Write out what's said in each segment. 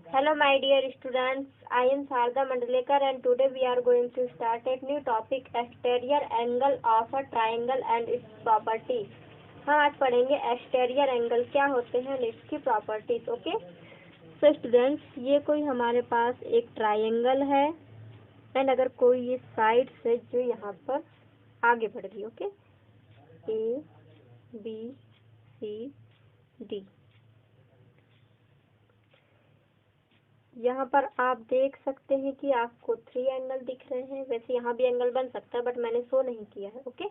Hello my dear students, I am Sarda Mandalekar and today we are going to start a new topic, exterior angle of a triangle and its properties. हम आज पढ़ेंगे exterior angle क्या होते हैं और इसकी properties. Okay so students, ये कोई हमारे पास एक ट्राइंगल है एंड अगर कोई ये साइड से जो यहाँ पर आगे बढ़ रही, okay, A B C D, यहाँ पर आप देख सकते हैं कि आपको 3 एंगल दिख रहे हैं. वैसे यहाँ भी एंगल बन सकता है बट मैंने शो नहीं किया है. ओके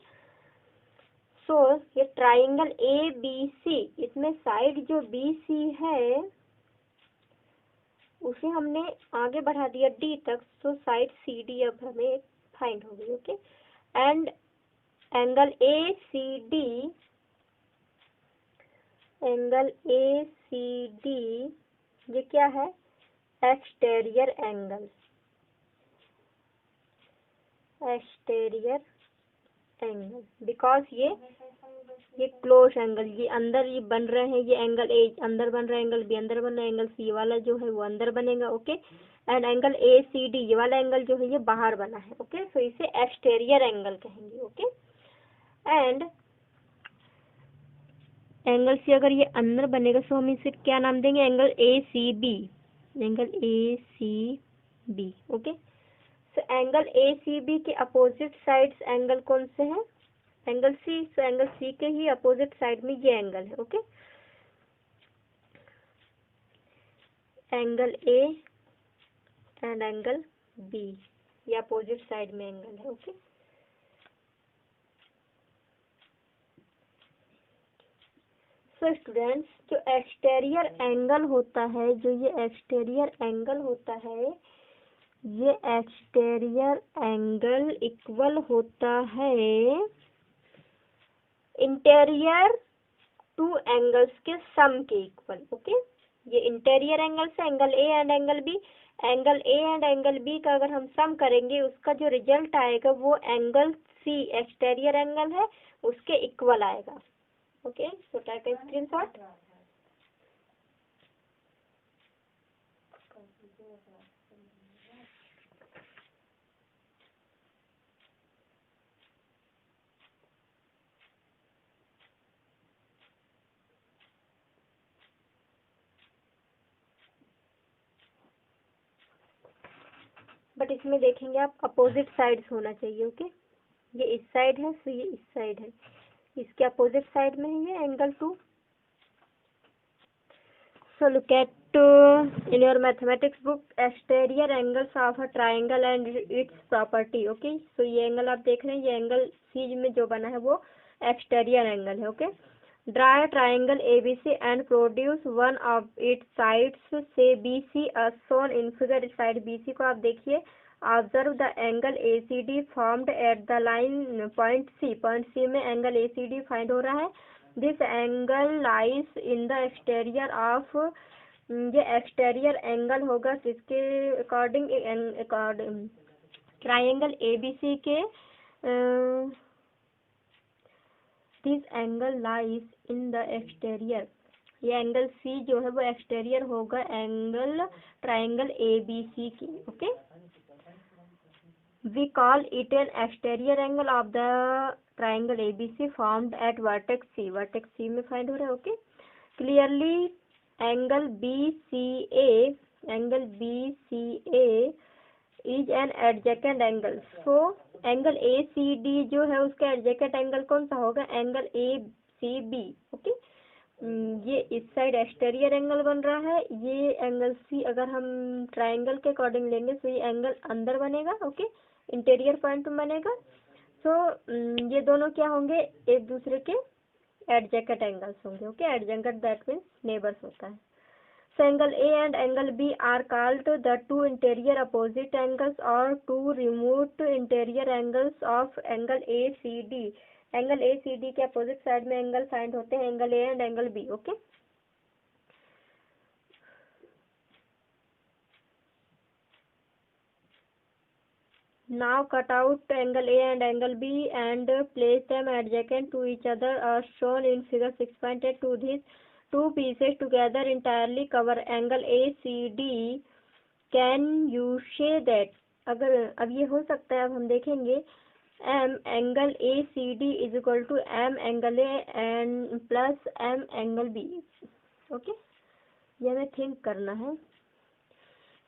सो ये ट्राइंगल ए बी सी, इसमें साइड जो बी सी है उसे हमने आगे बढ़ा दिया डी तक. सो साइड सी डी अब हमें फाइंड हो गई. Okay and angle A C D, angle A C D ये क्या है? Exterior angle. Exterior angle because ये क्लोज एंगल, ये अंदर ये बन रहे हैं. ये एंगल ए अंदर बन रहा है, एंगल बी अंदर बन रहा है, एंगल सी वाला जो है वो अंदर बनेगा. Okay and angle A C D ये वाला एंगल जो है ये बाहर बना है. ओके सो इसे एक्सटेरियर एंगल कहेंगे. ओके एंड एंगल सी अगर ये अंदर बनेगा सो हम इसे क्या नाम देंगे? Angle A C B. Angle A C B. Okay so angle A C B के अपोजिट साइड्स एंगल कौन से हैं? Angle C. So angle C के ही अपोजिट साइड में ये एंगल है. Okay angle A and angle B ये opposite side में एंगल है. ओके सो स्टूडेंट्स, जो एक्सटेरियर एंगल होता है, जो ये एक्सटेरियर एंगल होता है, ये एक्सटेरियर एंगल इक्वल होता है इंटीरियर टू एंगल्स के सम के इक्वल. ओके ये इंटीरियर एंगल से angle A and angle B, angle A and angle B का अगर हम सम करेंगे उसका जो रिजल्ट आएगा वो एंगल सी एक्सटेरियर एंगल है उसके इक्वल आएगा. Okay so take a screenshot. But इसमें देखेंगे आप अपोजिट साइड्स होना चाहिए. ओके ये इस साइड है सो ये इस साइड है, इसके अपोजिट साइड में है ये angle 2. So look at in your mathematics book exterior angles of a triangle and it's property. Okay so ये एंगल आप देख रहे हैं, ये एंगल सी में जो बना है वो एक्सटेरियर एंगल है. Okay draw triangle ABC and produce one of its sides. से BC as shown in figure. Side BC को आप देखिए. Observe the angle ACD formed at the line point C. Point C में angle ACD find हो रहा है. This angle lies in the exterior of, ये exterior angle होगा किसके अकॉर्डिंग? ट्राइंगल ABC के. This angle lies in the exterior. ये angle C जो है वो एक्सटेरियर होगा एंगल ट्राइंगल ABC की. Okay we call it an exterior angle of the triangle ABC formed at vertex C. Vertex C में find हो रहा है. Okay clearly angle BCA, angle BCA is an adjacent angle. So angle ACD जो है उसका एडजेकेंट angle कौन सा होगा? Angle ACB. ओके ये इस साइड एक्सटेरियर एंगल बन रहा है. ये एंगल C अगर हम ट्राइंगल के अकॉर्डिंग लेंगे तो ये एंगल अंदर बनेगा. ओके इंटीरियर पॉइंट में बनेगा. सो ये दोनों क्या होंगे? एक दूसरे के एडजेकेंट एंगल्स होंगे. ओके एडजेकेंट दैट मीन्स नेबर्स होता है. So angle A and angle B are called the two interior opposite angles or two remote interior angles of angle ACD. Angle ACD के अपोजिट साइड में एंगल फाइंड होते हैं angle A and angle B. Okay now cut out angle A and angle B and place them adjacent to each other as shown in figure 6.8. To this two pieces together entirely cover angle ACD. Can you say that? अगर अब ये हो सकता है, अब हम देखेंगे M angle ACD is equal to M angle A and plus M angle B. Okay, ये हमें थिंक करना है.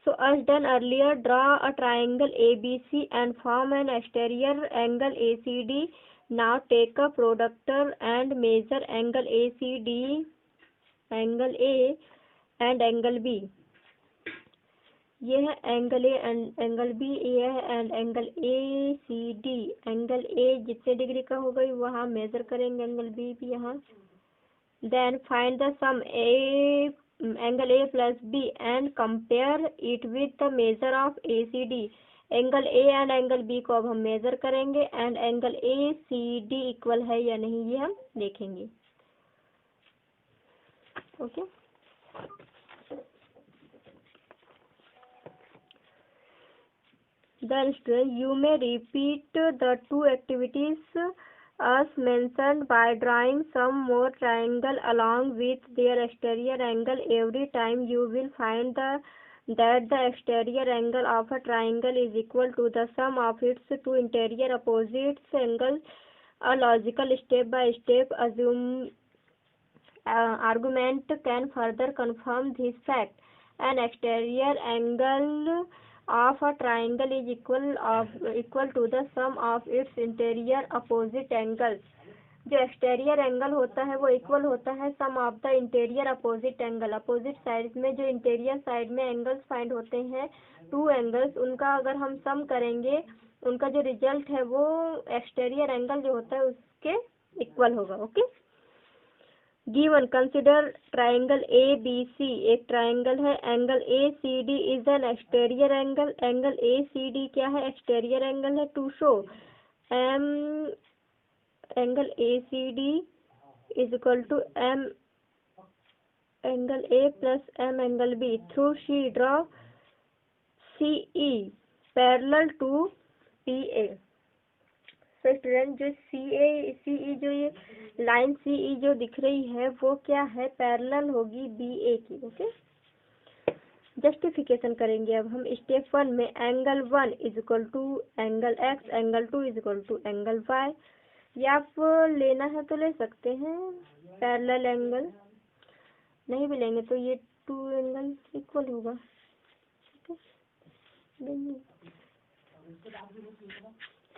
So as done earlier, draw a triangle ABC and form an exterior angle ACD. Now take a protractor and measure angle ACD, angle A and angle B. ये है angle A and angle B, ये है and angle A C D. Angle A जितने degree का होगा वहाँ major करेंगे, angle B भी यहाँ. Then find the sum a angle A plus B and compare it with the measure of A C D. Angle A and angle B को अब हम मेजर करेंगे and angle A C D equal है या नहीं ये हम देखेंगे. Okay, then you may repeat the two activities as mentioned by drawing some more triangle along with their exterior angle. Every time you will find that the exterior angle of a triangle is equal to the sum of its two interior opposite angles. A logical step by step argument can further confirm this fact. An exterior angle of a triangle is equal to the sum of its interior opposite angles. जो exterior angle होता है वो equal होता है sum of the interior opposite angle. Opposite side में जो interior side में angles find होते हैं, टू एंगल्स, उनका अगर हम सम करेंगे उनका जो रिजल्ट है वो एक्सटेरियर एंगल जो होता है उसके इक्वल होगा. ओके, given consider triangle A B C. एक ट्राइंगल है, angle A C D is an exterior angle. Angle A C D क्या है? एक्सटेरियर एंगल है. To show M angle A C D is equal to M angle A plus M angle B. Through C draw C E parallel to P A. तो student जो सी ई जो ये line सी ई जो दिख रही है वो क्या है? पैरेलल होगी बी ए की. ओके, जस्टिफिकेशन करेंगे अब हम. स्टेप 1 में angle 1 is equal to angle x, angle 2 is equal to angle y. ये आप लेना है तो ले सकते हैं. पैरेलल एंगल नहीं भी लेंगे तो ये टू एंगल इक्वल होगा.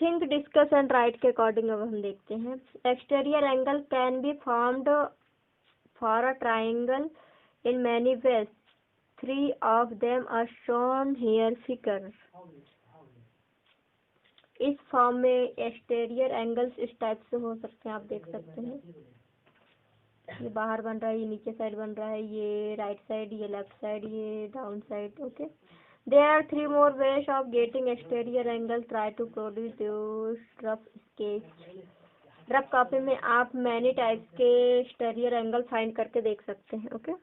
थिंक डिस्कस एंड राइट के अकॉर्डिंग अब हम देखते हैं. Exterior angle can be formed for a triangle in many ways. 3 of them are shown here figure. इस फॉर्म में एक्सटीरियर एंगल्स इस टाइप से हो सकते हैं, आप देख सकते हैं. ये बाहर बन रहा है, ये नीचे साइड बन रहा है, ये राइट साइड, ये लेफ्ट साइड, ये down side. Okay, there are 3 more ways of getting exterior angle. Try to produce those rough sketch. Rough copy में आप मैनी टाइप्स के एक्सटीरियर एंगल फाइंड करके देख सकते हैं. Okay,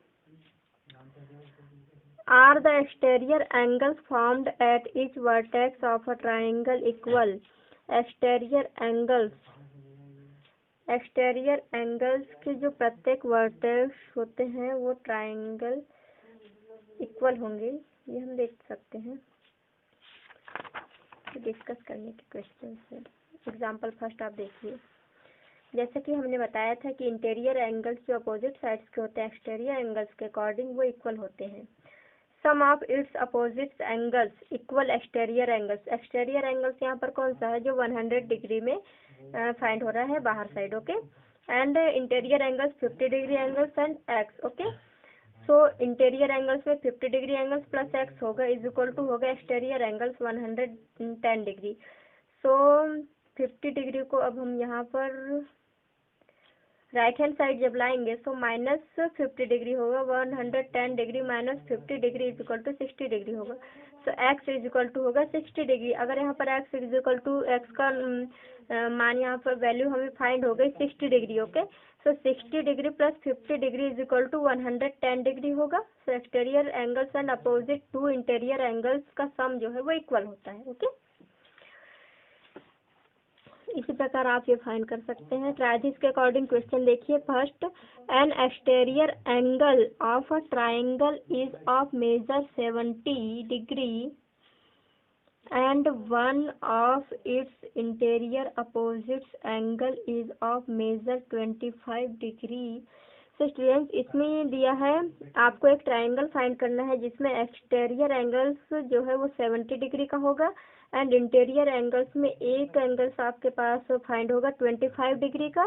are the exterior angles formed at each vertex of a triangle equal? exterior angles के जो प्रत्येक वर्टेक्स होते हैं वो ट्राइंगल इक्वल होंगे, ये हम देख सकते हैं. डिस्कस करने के क्वेश्चन है. एग्जाम्पल फर्स्ट आप देखिए. जैसे कि हमने बताया था कि इंटीरियर एंगल्स जो अपोजिट साइड्स के होते हैं एक्सटीरियर एंगल्स के अकॉर्डिंग वो इक्वल होते हैं. Sum of its opposite angles equal exterior angles. Exterior angles यहाँ पर कौन सा है? जो 100 डिग्री में फाइंड हो रहा है बाहर side. Okay, and interior angles 50 degree angles and x. Okay, so interior angles में 50 डिग्री एंगल्स प्लस एक्स होगा इज इक्वल टू होगा एक्सटीरियर एंगल्स 110 डिग्री. सो 50 डिग्री को अब हम यहाँ पर राइट हैंड साइड जब लाएंगे तो माइनस 50 डिग्री होगा. 110 degree minus 50 degree is equal to 60 degree होगा. So x is equal to होगा 60 डिग्री. अगर यहाँ पर x is equal to x का मान यहाँ पर वैल्यू हमें फाइंड हो गई 60 degree. Okay, so 60 degree plus 50 degree is equal to 110 degree होगा. So exterior angles and opposite to interior angles का सम जो है वो इक्वल होता है. ओके, इसी प्रकार आप ये फाइंड कर सकते हैं। ट्राई दिस के अकॉर्डिंग क्वेश्चन देखिए। First, an exterior angle of a triangle is of measure 70 degree and one of its interior opposites angle is of measure 25 degree। तो स्टूडेंट्स इसमें दिया है आपको एक ट्रायंगल फाइंड करना है जिसमें एक्सटीरियर एंगल्स जो है वो 70 डिग्री का होगा एंड इंटीरियर एंगल्स में एक एंगल्स आपके पास फाइंड होगा 25 डिग्री का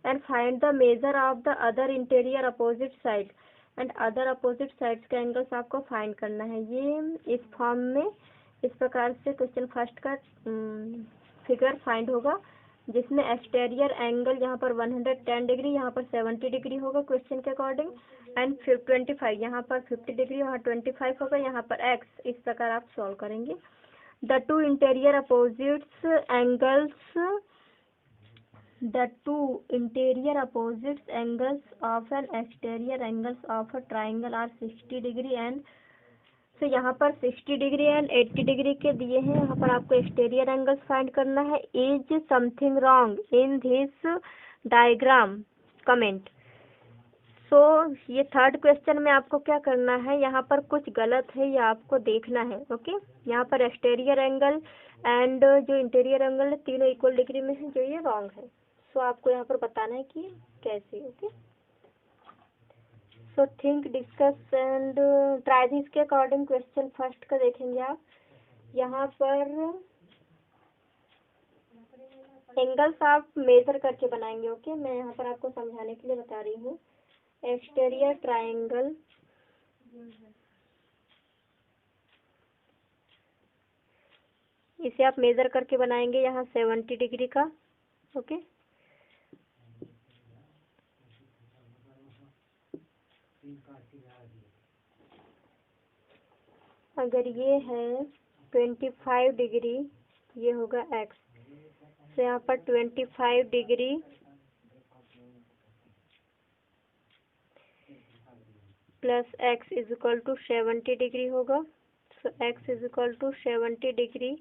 and find the measure of the other interior opposite side and other opposite sides के एंगल्स आपको फाइंड करना है। ये इस फॉर्म में इस प्रकार से क्वेश्चन फर्स्ट का फिगर फाइंड होगा जिसमें एक्सटीरियर एंगल यहाँ पर 110 डिग्री, यहाँ पर 70 डिग्री होगा क्वेश्चन के अकॉर्डिंग एंड 25 यहाँ पर 50 डिग्री, वहाँ 25 होगा, यहाँ पर एक्स। इस प्रकार आप सॉल्व करेंगे। The two interior opposites angles of an exterior angles of a triangle are 60 degree and तो यहाँ पर 60 डिग्री एंड 80 डिग्री के दिए हैं। यहाँ पर आपको एक्सटीरियर एंगल्स फाइंड करना है। Is something wrong in this diagram, comment. So ये थर्ड क्वेश्चन में आपको क्या करना है, यहाँ पर कुछ गलत है, ये आपको देखना है। ओके, यहाँ पर एक्सटीरियर एंगल एंड जो इंटीरियर एंगल है तीनों इक्वल डिग्री में है, जो ये रॉन्ग है। सो आपको यहाँ पर बताना है कि कैसे। Okay, so think, discuss and try this के अकॉर्डिंग क्वेश्चन फर्स्ट का देखेंगे आप। यहाँ पर एंगल्स आप मेजर करके बनाएंगे। ओके, मैं यहाँ पर आपको समझाने के लिए बता रही हूँ। एक्सटीरियर ट्राइंगल इसे आप मेजर करके बनाएंगे यहाँ 70 डिग्री का। ओके, अगर ये है 25 डिग्री, ये होगा एक्स, तो यहाँ पर 25 degree plus x is equal to 70 degree होगा। So x is equal to 70 degree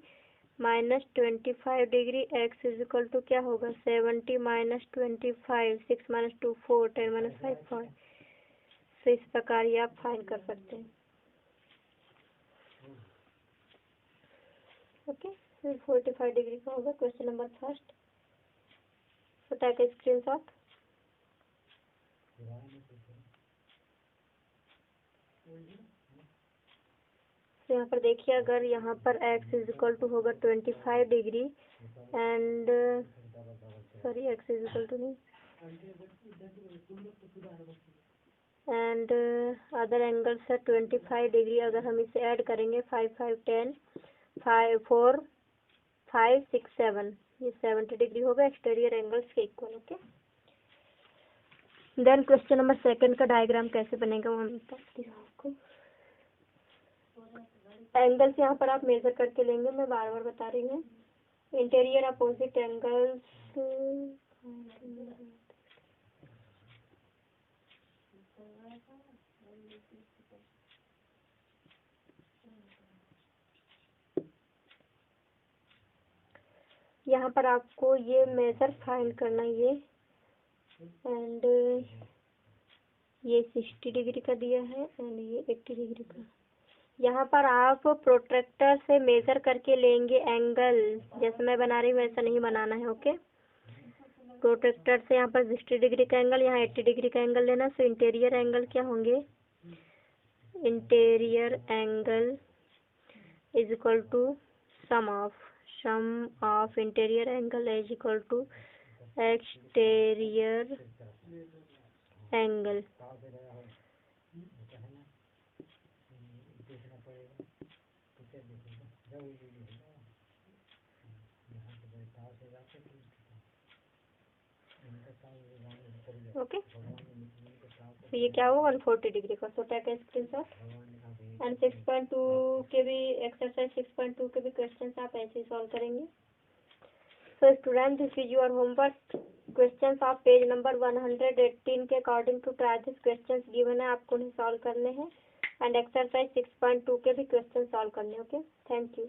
minus 25 degree, x is equal to क्या होगा 70 माइनस 25, 6 माइनस 2 4, 10 माइनस 5 5। सो इस प्रकार ये आप फाइंड कर सकते हैं। ओके, 45 डिग्री का होगा question number first. So take a screenshot. तो यहाँ पर देखिए, अगर यहाँ पर x इज इक्वल टू होगा 25 degree and sorry x is equal to नहीं एंड अदर एंगल्स है 25 डिग्री। अगर हम इसे ऐड करेंगे 5 5 10 5 4 5 6 7, ये 70 डिग्री होगा एक्सटीरियर एंगल्स के equal. Okay, then question number second का डायग्राम कैसे बनेगा वो मैं बताती हूँ आपको। एंगल्स यहाँ पर आप मेजर करके लेंगे, मैं बार बार बता रही हूँ। इंटीरियर अपोजिट एंगल्स यहाँ पर आपको ये मेजर फाइंड करना, ये एंड ये 60 डिग्री का दिया है एंड ये 80 डिग्री का। यहाँ पर आप प्रोट्रैक्टर से मेजर करके लेंगे एंगल, जैसे मैं बना रही हूँ वैसा नहीं बनाना है। ओके, प्रोट्रैक्टर से यहाँ पर 60 डिग्री का एंगल, यहाँ 80 डिग्री का एंगल लेना। सो इंटीरियर एंगल क्या होंगे, interior angle is equal to sum of interior angle is equal to exterior angle. Okay, तो ये क्या होगा 140 डिग्री का। So take a screenshot and 6.2 के भी एक्सरसाइज 6.2 के भी क्वेश्चंस आप ऐसे ही सॉल्व करेंगे। So student, this is your homework. Questions आप पेज नंबर 118 के according to try this questions given है, आपको उन्हें सॉल्व करने हैं एंड एक्सरसाइज 6.2 के भी क्वेश्चन सॉल्व करने। Okay, thank you.